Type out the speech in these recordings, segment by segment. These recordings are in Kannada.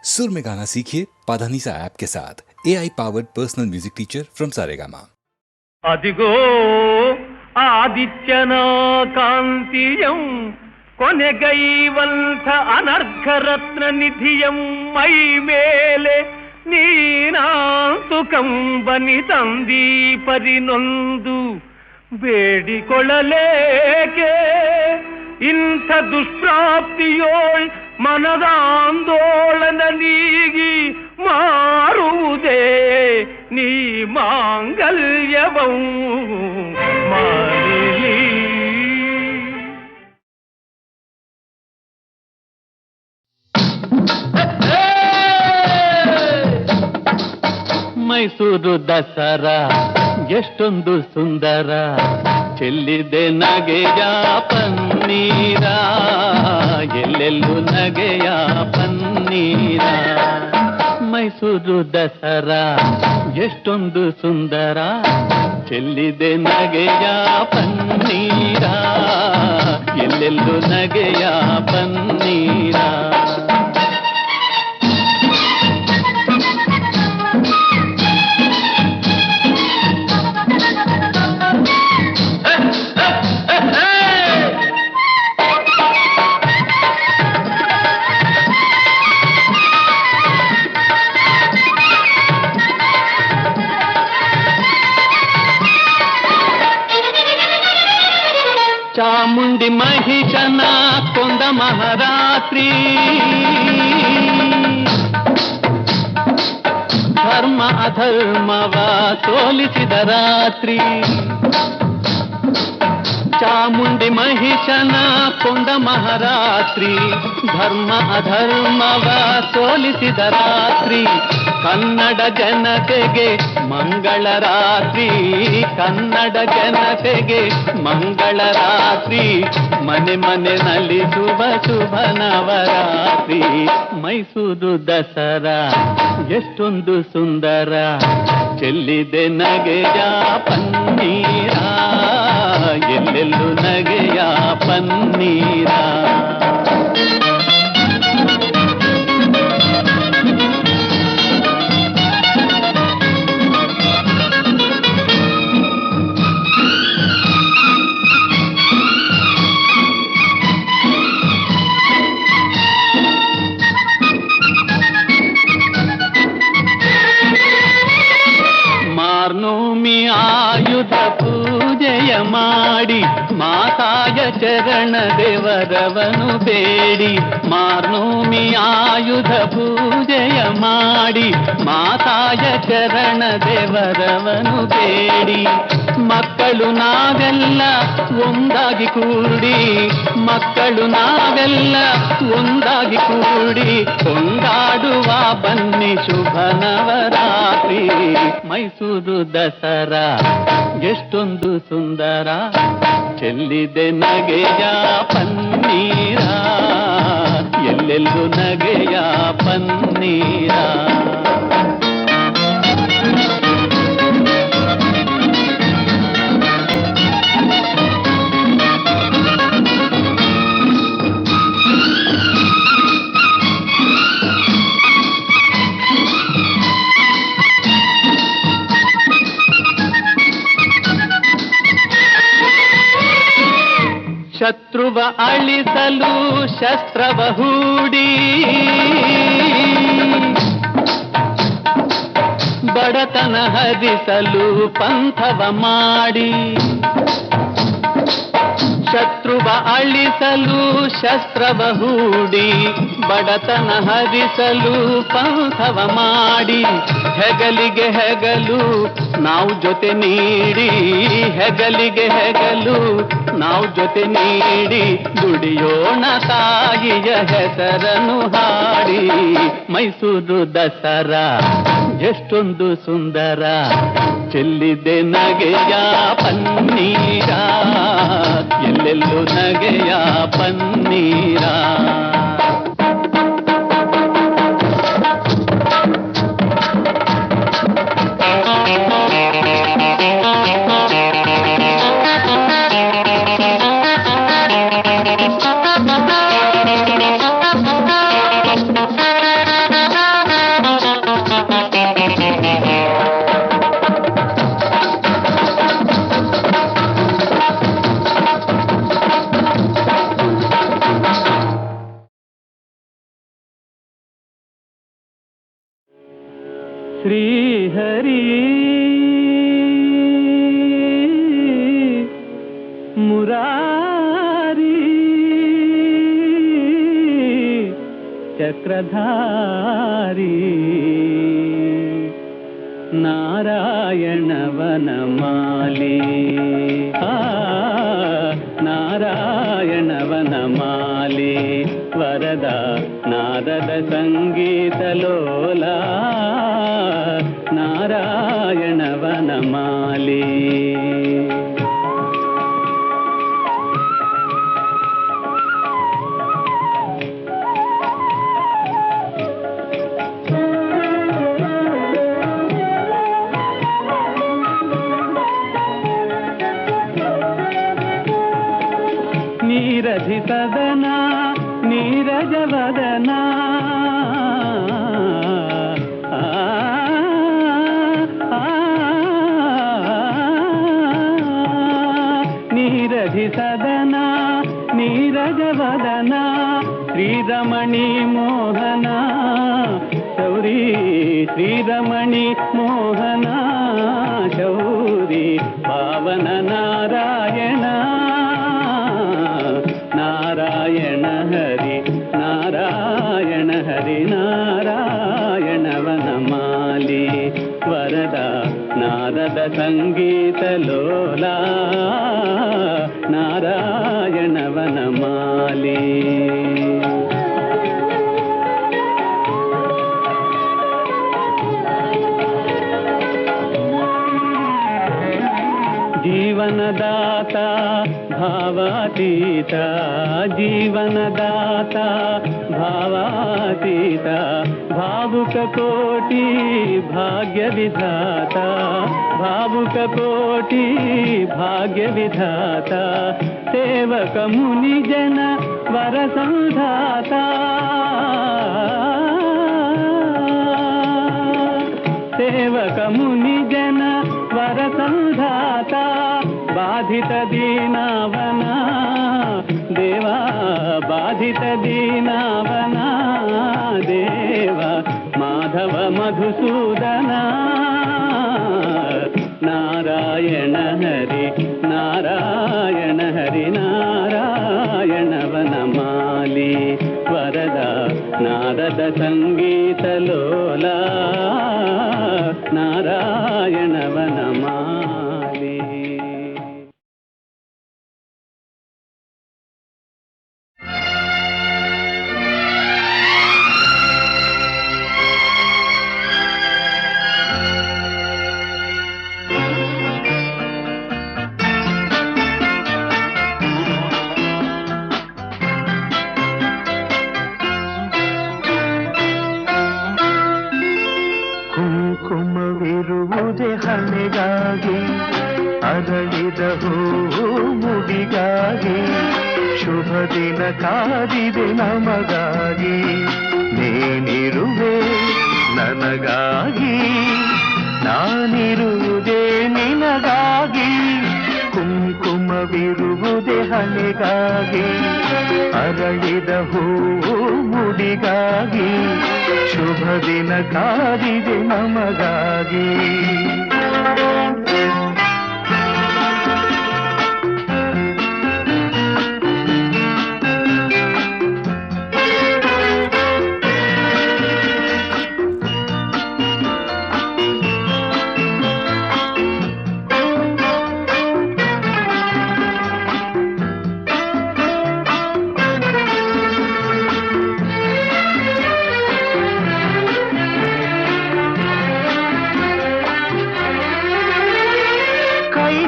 सुर में गाना सीखिए पाधानीसा ऐप के साथ। AI powered personal music teacher from Saregama. అదిగో ఆదిత్యన కాంతియం కొనెగైవంత అనర్ఘరత్న నిధియం మై మేలే ನೀನಾಂತುಕಂ ಬನಿ ತಂದಿ ಪರಿನೊಂದು ಬೇಡಿಕೊಳ್ಳಲೇಕೆ ಇಂಥ ದುಷ್ಪ್ರಾಪ್ತಿಯೋಳ್ ಮನದಾಂದೋಳನ ನೀಗಿ ಮಾರುವುದೇ ನೀ ಮಾಂಗಲ್ಯವಂ ಮಾಲಿನಿ. ಮೈಸೂರು ದಸರಾ ಎಷ್ಟೊಂದು ಸುಂದರ, ಚೆಲ್ಲಿದೆ ನಗೆಯ ಪನ್ನೀರ, ಎಲ್ಲೆಲ್ಲೂ ನಗೆಯ ಪನ್ನೀರ. ಮೈಸೂರು ದಸರಾ ಎಷ್ಟೊಂದು ಸುಂದರ, ಚೆಲ್ಲಿದೆ ನಗೆಯ ಪನ್ನೀರ, ಎಲ್ಲೆಲ್ಲೂ ನಗೆಯ ಪನ್ನೀರ. ಚಾಮುಂಡಿ ಮಹಿಷನ ಕೊಂದ ಮಹಾರಾತ್ರಿ, ಧರ್ಮ ಅಧರ್ಮವ ಸೋಲಿಸಿದ ರಾತ್ರಿ. ಚಾಮುಂಡಿ ಮಹಿಷನ ಕೊಂದ ಮಹಾರಾತ್ರಿ, ಧರ್ಮ ಅಧರ್ಮವ ಸೋಲಿಸಿದ ರಾತ್ರಿ. ಕನ್ನಡ ಜನತೆಗೆ ಮಂಗಳ ರಾತ್ರಿ, ಕನ್ನಡ ಜನತೆಗೆ ಮಂಗಳ ರಾತ್ರಿ. ಮನೆ ಮನೆ ನಲಿಸುವ ಶುಭ ನವರಾತ್ರಿ. ಮೈಸೂರು ದಸರಾ ಎಷ್ಟೊಂದು ಸುಂದರ, ಚೆಲ್ಲಿದೆ ನಗೆಯ ಪನ್ನೀರ, ಎಲ್ಲೆಲ್ಲೂ ನಗೆಯ ಪನ್ನೀರ. ಮಾರ್ನೋಮಿ ಆಯುಧ ಪೂಜೆಯ ಮಾಡಿ, ಮಾತಾಯ ಚರಣ ದೇವರವನು ಬೇಡಿ. ಮಾರ್ನೋಮಿ ಆಯುಧ ಪೂಜೆಯ ಮಾಡಿ, ಮಾತಾಯ ಚರಣ ದೇವರವನು ಬೇಡಿ. ಮಕ್ಕಳು ನಾವೆಲ್ಲ ಒಂದಾಗಿ ಕೂಡಿ, ಮಕ್ಕಳು ನಾವೆಲ್ಲ ಒಂದಾಗಿ ಕೂಡಿ, ಕೊಂಡಾಡುವ ಬನ್ನಿ ಶುಭ ನವರಾತ್ರಿ. ಮೈಸೂರು ದಸರಾ ಎಷ್ಟೊಂದು ಸುಂದರ, ಚೆಲ್ಲಿದೆ ನಗೆಯ ಪನ್ನೀರ, ಎಲ್ಲೆಲ್ಲೂ ನಗೆಯ ಪನ್ನೀರ. ಶತ್ರುವ ಅಳಿಸಲು ಶಸ್ತ್ರವ ಹೂಡಿ, ಬಡತನ ಹರಿಸಲು ಪಂಥವ ಮಾಡಿ. ಶತ್ರುವ ಅಳಿಸಲು ಶಸ್ತ್ರವ ಹೂಡಿ, ಬಡತನ ಹರಿಸಲು ಪಂಥವ ಮಾಡಿ. ಹೆಗಲಿಗೆ ಹೆಗಲು ನಾವು ಜೊತೆ ನೀಡಿ, ಹೆಗಲಿಗೆ ಹೆಗಲು ನಾವು ಜೊತೆ ನೀಡಿ, ದುಡಿಯೋಣ ತಾಯಿಯ ಹೆಸರನ್ನು ಹಾಡಿ. ಮೈಸೂರು ದಸರಾ ಎಷ್ಟೊಂದು ಸುಂದರ, ಚೆಲ್ಲಿದೆ ನಗೆಯ ಪನ್ನೀರ, ಎಲ್ಲೆಲ್ಲೂ ನಗೆಯ ಪನ್ನೀರ. ಶ್ರೀಹರಿ ಮುರಾರಿ ಚಕ್ರಧಾರಿ ನಾರಾಯಣ ವನಮಾಲಿ ನಾರಾಯಣ ವನಮಾಲಿ ವರದ ನಾದದ ಸಂಗೀತ ಲೋಲ ನಾರಾಯಣ ವನಮಾಲಿ ನೀರಧಿ ಸದನ ನೀರಜವದನ ನೀರಧಿ ಸದನ ನೀರಜವದನ ಶ್ರೀರಮಣಿ ಮೋಹನ ಶೌರಿ ಶ್ರೀರಮಣಿ ಮೋಹನ ಶೌರಿ ಪಾವನ ನಾರಾಯಣ ನಾರಾಯಣ ಹರಿ ನಾರಾಯಣ ಹರಿ ನಾರಾಯಣ ವನಮಾಲಿ ವರದ ನಾದದ ಸಂಗೀತ ಲೋಲ ನಾರಾಯಣ ವನಮಾಲಿ ಜೀವನದಾತ ಭಾವಾತೀತ ಜೀವನದಾತ ಭಾವಾತೀತ ಭಾವುಕ ಕೋಟಿ ಭಾಗ್ಯ ವಿಧಾತ ಭಾವುಕ ಕೋಟಿ ಭಾಗ್ಯ ವಿಧಾತ ಸೇವಕ ಮುನಿ ಜನ ವರ ಸಂಧಾತ ಸೇವಕ ಮುನಿ ಜನ ವರ ಸಂಧಾತ ಬಾಧಿತ ದೀನಾವನ ದೇವಾ ಬಾಧಿತ ದೀನಾವನ ದೇವ ಮಾಧವ ಮಧುಸೂದನ ನಾರಾಯಣ ಹರಿ ನಾರಾಯಣ ಹರಿ ನಾರಾಯಣ ವನಮಾಲಿ ವರದ ನಾದದ ಸಂಗೀತ ಲೋಲ ನಾರಾಯಣ ವನಮಾಲಿ ಕುಂಕುಮವಿರುವುದೇ ಹಣೆಗಾಗಿ ಅರಳಿದ ಹೂವು ಮುಡಿಗಾಗಿ ಶುಭ ದಿನ ಕಾದಿದೆ ನಮಗಾಗಿ ನೀನಿರುವೆ ನನಗಾಗಿ ನಾನಿರುವುದೇ ನಿನಗಾಗಿ ಕುಂಕುಮವಿರುವುದೇ ಹಣೆಗಾಗಿ ಅರಳಿದ ಹೂವು ಮುಡಿಗಾಗಿ ಶುಭ ದಿನ ಕಾದಿದೆ ನಮಗಾಗಿ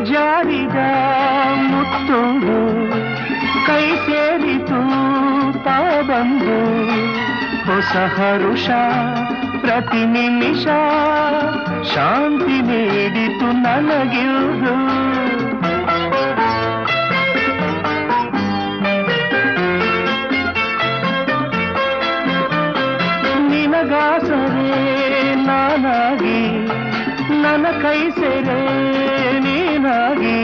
ಜಾರಿದ ಮುತ್ತುಂಡು ಕೈ ಸೇರಿತು ತಾ ಬಂದು ಹೊಸ ಹರುಷ ಪ್ರತಿ ನಿಮಿಷ ಶಾಂತಿ ನೀಡಿತು ನನಗಿರುವುದು ನಿನಗಾಸರೆ ನಾನಾಗಿ ನನ್ನ ಕೈ ಸೇರೆ ನೀನಾಗಿ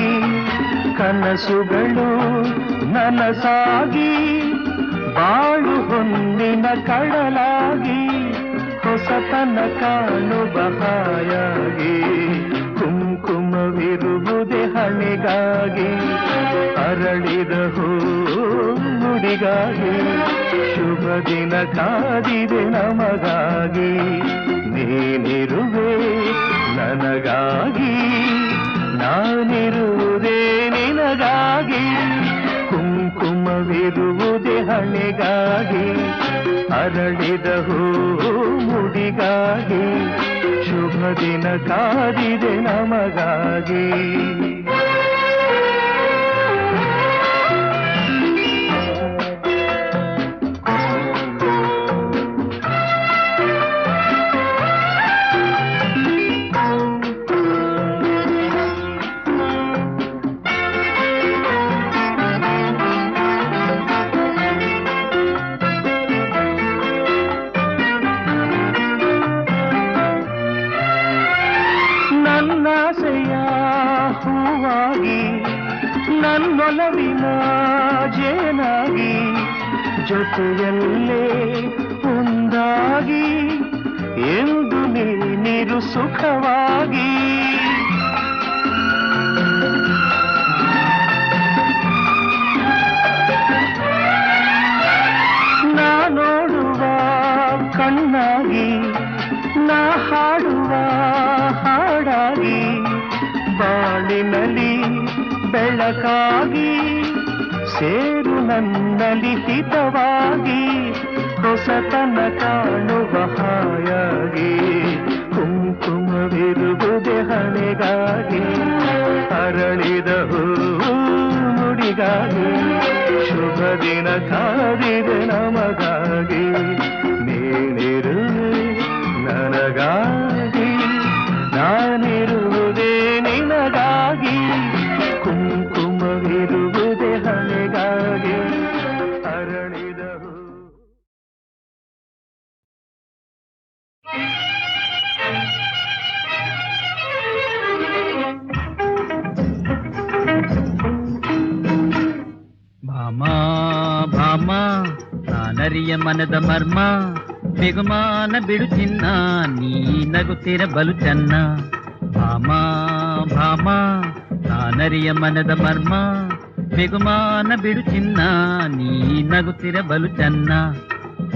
ಕನಸುಗಳು ನನಸಾಗಿ ಬಾಳು ಹೊನ್ನಿನ ಕಡಲಾಗಿ ಹೊಸ ಹೊಸತನ ಕಾಣುವ ಹಾಯಾಗಿ ಕುಂಕುಮವಿರುವುದೇ ಹಣೆಗಾಗಿ ಅರಳಿದ ಹೂ ನುಡಿಗಾಗಿ ಶುಭ ದಿನ ಕಾದಿದೆ ನಮಗಾಗಿ ನೀನಿರುವೆ ನನಗಾಗಿ ನಾನಿರುವುದೇ ನಿನಗಾಗಿ ಕುಂಕುಮವಿರುವುದೇ ಹಣೆಗಾಗಿ ಅರಳಿದ ಹೂ ಮುಡಿಗಾಗಿ ಶುಭ ದಿನ ಕಾದಿದೆ ನಮಗಾಗಿ ನನ್ನಾಸೆಯ ಹೂವಾಗಿ ನನ್ನೊಲವಿನ ಜೇನಾಗಿ ಜೊತೆಯಲ್ಲೇ ಒಂದಾಗಿ ಎಂದು ನೀರು ಸುಖವಾಗಿ ನಾ ನೋಡುವ ಕಣ್ಣಾಗಿ ನಾ ಹಾಡುವ ಹಾಡಾಗಿ ಬಾಳಿನಲ್ಲಿ ಬೆಳಕಾಗಿ ಸೇರು ನನ್ನಲ್ಲಿ ಹಿತವಾಗಿ ಹೊಸತನ ಕಾಣುವ ಹಾಯಾಗಿ ಕುಂಕುಮವಿರುವುದೇ ಹಣೆಗಾಗಿ ಅರಳಿದ ಹೂ ನುಡಿಗಾಗಿ ಶುಭ ದಿನ ಕಾದಿದೆ ನಮಗಾಗಿ ನೀನಿರುವೆ ನನಗಾಗಿ ನಾನಿರುವುದೇ ನಿನಗಾಗಿ ಕುಂಕುಮವಿರುವುದೇ ಹಣೆಗಾಗಿ ಅರಳಿದ ಹೂ ಭಾಮಾ ಭಾಮಾ ನಾನರಿಯ ಮನದ ಮರ್ಮ ಬಿಗುಮಾನ ಬಿಡು ಚಿನ್ನ ನೀ ನಗುತ್ತಿರ ಬಲು ಚೆನ್ನ ಭಾಮಾ ಭಾಮಾ ನಾನರಿಯ ಮನದ ಮರ್ಮ ಬಿಗುಮಾನ ಬಿಡು ಚಿನ್ನ ನೀ ನಗುತ್ತಿರ ಬಲು ಚೆನ್ನ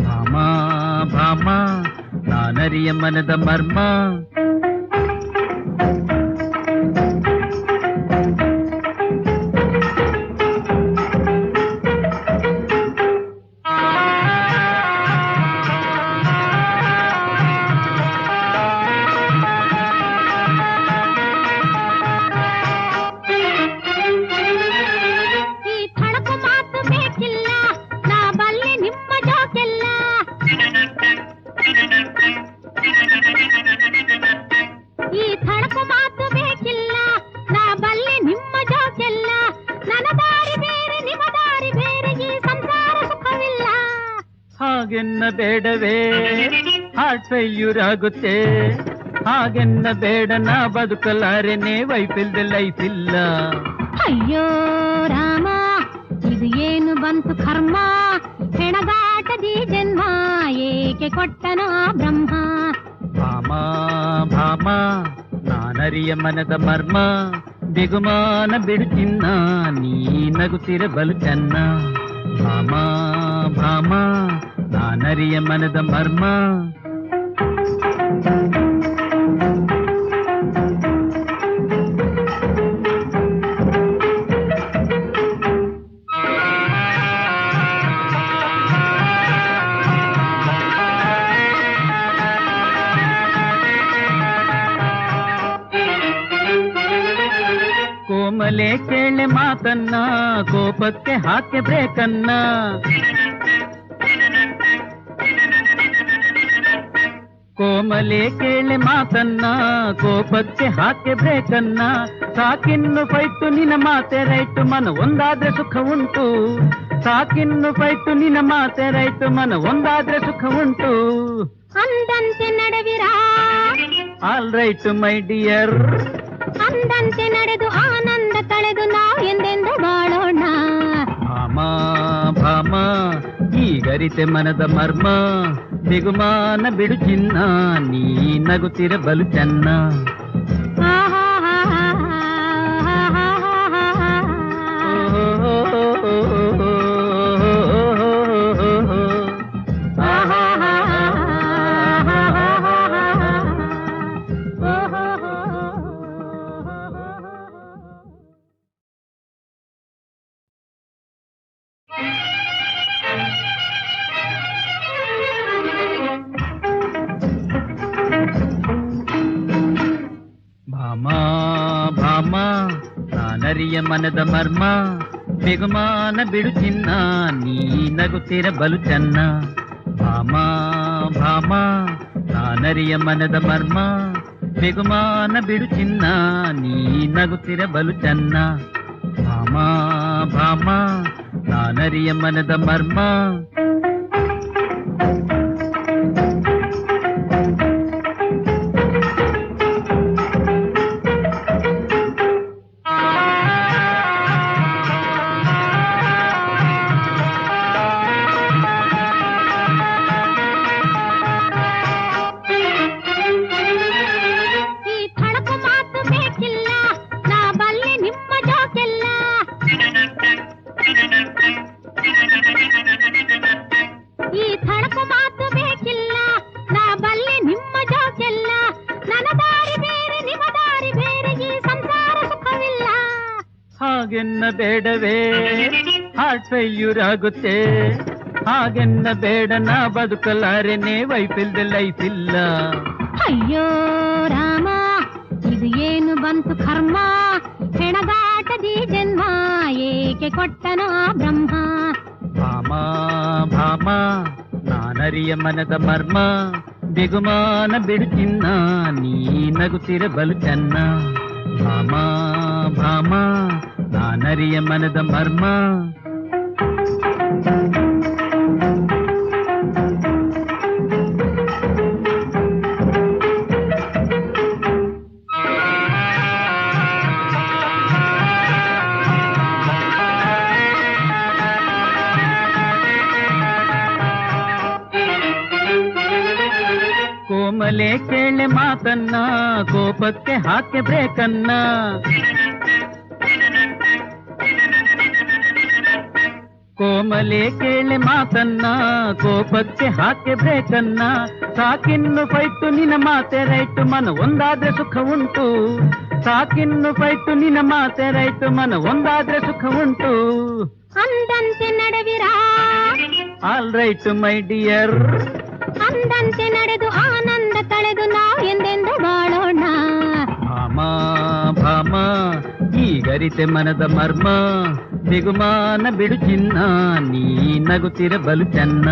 ಭಾಮಾ ಭಾಮಾ ನಾನರಿಯ ಮನದ ಮರ್ಮ ಹಾಗೆನ್ನ ಬೇಡವೇ ಹಾರ್ಟ್ ಫೇಲ್ಯೂರ್ ಆಗುತ್ತೆ ಹಾಗೆನ್ನ ಬೇಡ ನಾ ಬದುಕಲಾರೆನೆ ವೈಫಿಲ್ದ ಲೈಫ್ ಇಲ್ಲ ಅಯ್ಯೋ ರಾಮ ಇದು ಏನು ಬಂತು ಕರ್ಮ ಹೆಣಗಾಟದಿ ಜನ್ಮ ಏಕೆ ಕೊಟ್ಟನೋ ಆ ಬ್ರಹ್ಮ ಭಾಮಾ ಭಾಮಾ ನಾನರಿಯ ಮನದ ಮರ್ಮ ಬಿಗುಮಾನ ಬಿಡು ಚಿನ್ನ ನೀ ನಗುತ್ತಿರ ಬಲು ಚೆನ್ನ ಭಾಮಾ ಭಾಮಾ ನಾನರಿಯ ಮನದ ಮರ್ಮ ಕೋಮಲೆ ಕೇಳೆ ಮಾತನ್ನ ಕೋಪಕ್ಕೆ ಹಾಕಿ ಬ್ರೇಕನ್ನ ಕೋಮಲೆ ಕೇಳೆ ಮಾತನ್ನ ಕೋಪಕ್ಕೆ ಹಾಕಿ ಬ್ರೇಕನ್ನ ಸಾಕಿನ್ನು ಫೈಟು ನಿನ್ನ ಮಾತೆ ರೈಟು ಮನ ಒಂದಾದ್ರೆ ಸುಖ ಉಂಟು ಸಾಕಿನ್ನು ಫೈಟು ನಿನ್ನ ಮಾತೆ ರೈಟು ಮನ ಒಂದಾದ್ರೆ ಸುಖ ಉಂಟು ಅಂದಂತೆ ನಡೆವಿರಾ ಆಲ್ ರೈಟ್ ಮೈ ಡಿಯರ್ ಅಂದಂತೆ ನಡೆದು ಆನಂದ ತಳೆದು ನಾವು ಎಂದೆಂದು ಬಾಳೋಣ ಭಾಮಾ ಭಾಮಾ ಈಗರಿತೆ ಮನದ ಮರ್ಮ ಬಿಗುಮಾನ ಬಿಡು ಚಿನ್ನ ನೀ ನಗುತ್ತಿರ ಬಲು ಚೆನ್ನ ಭಾಮಾ ಭಾಮಾ ನಾನರಿಯ ಮನದ ಮರ್ಮ ಬಿಗುಮಾನ ಬಿಡು ಚಿನ್ನ ನೀ ನಗುತ್ತಿರ ಬಲು ಚೆನ್ನ ಭಾಮಾ ಭಾಮಾ ನಾನರಿಯ ಮನದ ಮರ್ಮ ಬಿಗುಮಾನ ಬಿಡು ಚಿನ್ನ ನೀ ನಗುತ್ತಿರ ಬಲು ಚೆನ್ನ ಭಾಮಾ ಭಾಮಾ ನಾನರಿಯ ಮನದ ಮರ್ಮ ಹಾಗೆನ್ನ ಬೇಡವೇ ಹಾರ್ಟ್ ಫೇಲ್ಯೂರ್ ಆಗುತ್ತೆ ಹಾಗೆನ್ನ ಬೇಡ ನಾ ಬದುಕಲಾರೆನೆ ವೈಫಿಲ್ದ ಲೈಫ್ ಇಲ್ಲ ಅಯ್ಯೋ ರಾಮ ಇದು ಏನು ಬಂತು ಕರ್ಮ ಹೆಣಗಾಟದಿ ಜನ್ಮ ಏಕೆ ಕೊಟ್ಟನೋ ಆ ಬ್ರಹ್ಮ ಭಾಮಾ ಭಾಮಾ ನಾನರಿಯ ಮನದ ಮರ್ಮ ಬಿಗುಮಾನ ಬಿಡು ಚಿನ್ನ ನೀ ನಗುತ್ತಿರ ಬಲು ಚೆನ್ನ ಭಾಮಾ ಭಾಮಾ ನಾನರಿಯ ಮನದ ಮರ್ಮ ಕೋಮಲೆ ಕೇಳೆ ಮಾತನ್ನ ಕೋಪಕ್ಕೆ ಹಾಕೆ ಬ್ರೇಕನ್ನ ಕೋಮಲೆ ಕೇಳೆ ಮಾತನ್ನ ಕೋಪಕ್ಕೆ ಹಾಕೆ ಬ್ರೇಕನ್ನ ಸಾಕಿನ್ನು ಫೈಟು ನಿನ್ನ ಮಾತೆ ರೈಟು ಮನ ಒಂದಾದ್ರೆ ಸುಖ ಉಂಟು ಸಾಕಿನ್ನು ಫೈಟು ನಿನ್ನ ಮಾತೆ ರೈಟು ಮನ ಒಂದಾದ್ರೆ ಸುಖ ಉಂಟು ಅಂದಂತೆ ನಡೆವಿರಾ ಆಲ್ ರೈಟ್ ಮೈ ಡಿಯರ್ ಅಂದಂತೆ ನಡೆದು ಆನಂದ ತಳೆದು ನಾವು ಎಂದೆಂದು ಬಾಳೋಣ ಭಾಮಾ ಭಾಮಾ ಈಗರಿತೆ ಮನದ ಮರ್ಮ ಬಿಗುಮಾನ ಬಿಡು ಚಿನ್ನ ನೀ ನಗುತ್ತಿರ ಬಲು ಚೆನ್ನ